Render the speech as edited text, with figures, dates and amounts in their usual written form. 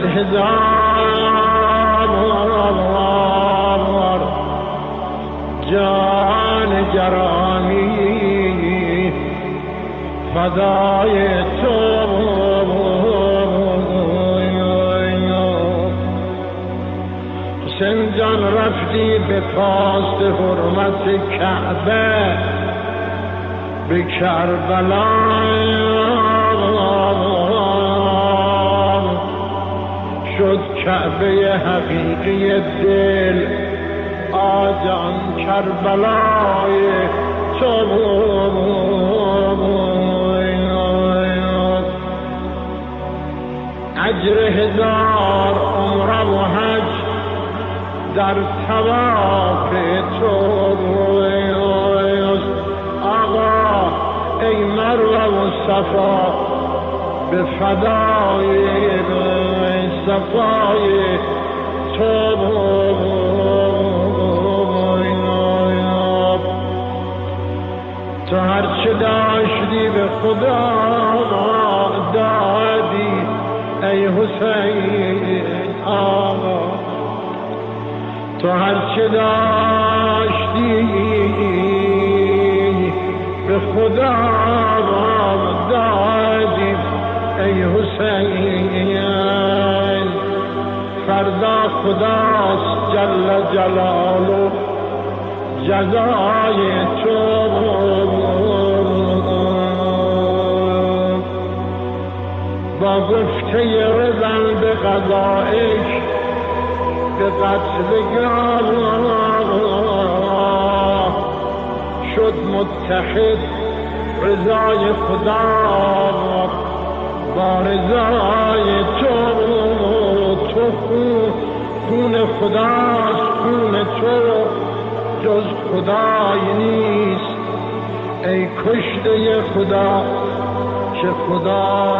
هزار جان گرامی فدای تو حسین جان رفتی به پاست حرمت کعبه به کربلا شد کعبه حقیقی دل آجان کربلای تو اجر هزار عمره و حج در طواف تو آقا ای مروه و صفا به فدای صفای تو تو هرچه داشتی به خدا دادی ای حسین آقا تو هرچه داشتی به خدا دادی ای حسین فردا خداست جل جلاله جزای تو با گفته رضا به قضایش به قتلگاه شد متحد رضای خدا با رضای تو خون خداست خون تو جز خدای نیست ای کشته خدا چه خدا